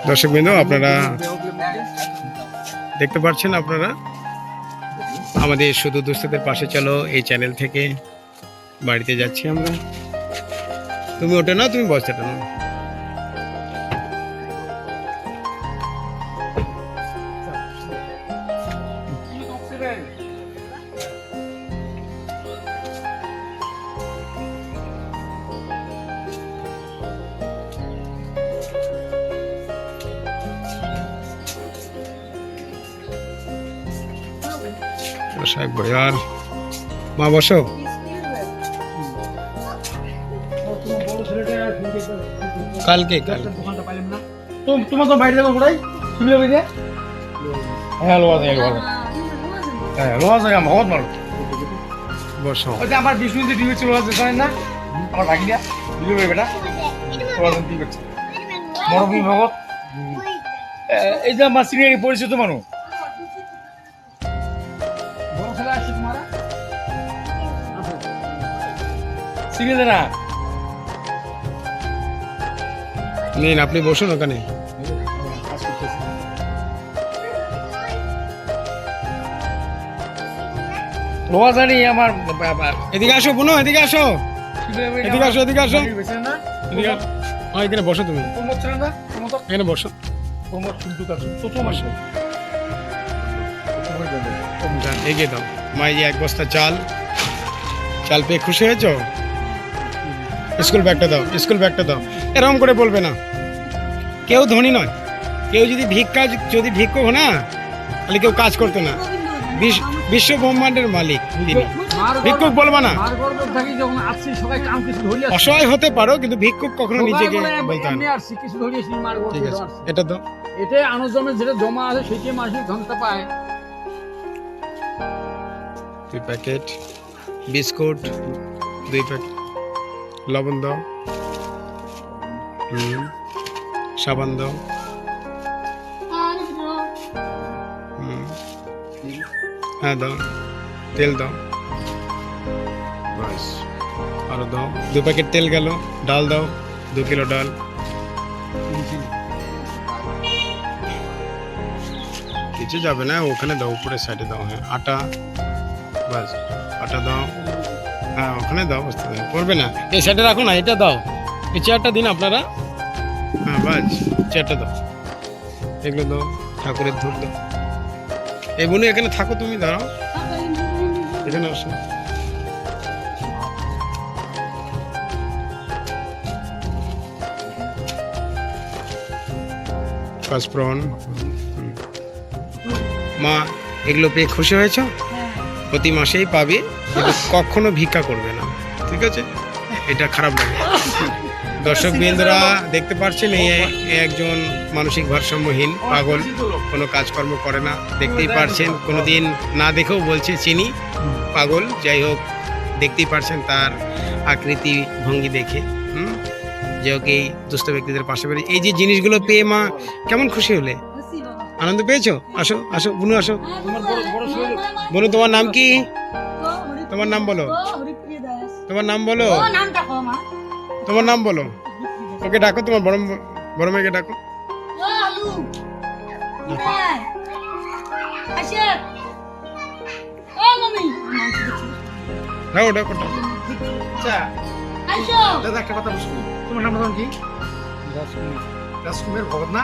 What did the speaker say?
দর্শকবৃন্দ, আপনারা দেখতে পাচ্ছেন, আপনারা আমাদের শুধু দুস্থদের পাশে চলো এই চ্যানেল থেকে বাড়িতে যাচ্ছি আমরা। তুমি ওটা না, তুমি বস্তাটা নাও। আর মা বসো। কালকে তোমার তো বাইরে যাবো কোথায় তুমি যাবে যে হ্যাঁ লোয়া জায়গা ভালো হ্যাঁ লোয়া জায়গা বহুত ভালো বসো। ওই যে আমার 20 মিনিট ডিউটি ছিল জানেন না আমার ভাগিয়া দিল বেটা লোয়া কি করছে মরবি ভগত এই যে আমার সিনিয়র পরিচিত মানুষ বড় ছেলে আসছে তোমার সিনিয়র না নিন, আপনি বসুন ওখানে। লোয়া জানি আমার এদিকে আসো বোনো, এদিকে আসো, এদিকে আসো, এদিকে আসো, এদিকে আসো। হ্যাঁ, এখানে বসো তুমি, এখানে বসো। এগিয়ে দাও মা, এই যে 1 বস্তা চাল পেয়ে খুশি হয়েছো? স্কুল ব্যাগটা দাও, স্কুল ব্যাগটা দাও। এরকম করে বলবে না, কেউ ধনী নয়। কেউ যদি ভিক্ষুক না, তাহলে কেউ কাজ করতো না। বিশ্ব ব্রহ্মাণ্ডের মালিক তিনি, ভিক্ষুক বলবা না। অসহায় হতে পারো, কিন্তু ভিক্ষুক কখনো নিজেকে বলতে হয় না। ঠিক আছে, এটা তো এটাই আনুজমের যেটা জমা আছে সেটাই মাসিক ধনটা পায়। 2 প্যাকেট বিস্কুট, 2 প্যাকেট লবণ দাও, সাবান দাও, হ্যাঁ দাও, তেল দাও, বাস। আরো দাও, 2 প্যাকেট তেল গেল। ডাল দাও, 2 কিলো ডাল। কিছু যাবে না, ওখানে দাও, উপরে সাইডে দাও। হ্যাঁ, আটা, বাস, আটা দাও। হ্যাঁ, ওখানে দাও, বুঝতে দাও, করবে না। এই সাইডে রাখো না, এটা দাও। এই চেয়ারটা দিন আপনারা। হ্যাঁ, বাস, চেয়ারটা দাও, এগুলো দাও, ঠাকুরের ধূপ দাও। এই বোন এখানে থাকো, তুমি দাঁড়াও, এখানে আসো। পাঁচফোড়ন। মা, এগুলো পেয়ে খুশি হয়েছ? প্রতি মাসেই পাবে, কিন্তু কখনো ভিক্ষা করবে না, ঠিক আছে? এটা খারাপ লাগে। দর্শক বৃন্দরা দেখতে পাচ্ছেন, এই একজন মানসিক ভারসাম্যহীন পাগল, কোনো কাজকর্ম করে না। দেখতেই পারছেন, কোনোদিন না দেখেও বলছে চিনি পাগল। যাই হোক, দেখতেই পারছেন তার আকৃতি ভঙ্গি দেখে। যে হোক, এই দুস্থ ব্যক্তিদের পাশে বেরিয়ে এই যে জিনিসগুলো পেয়ে মা কেমন খুশি হলে? আনন্দ পেয়েছো? আসো, আসো বুনু, আসো। বুনু, তোমার নাম কি? তোমার নাম বলো, তোমার নাম বলো, তোমার নাম বলো। ওকে ডাকো, তোমার বড় মেয়েকে ডাকো। হ্যাঁ, ওটা কোটা। দাদা একটা কথা বলছি, তোমার নাম কি? রাজকুমার ভগত না?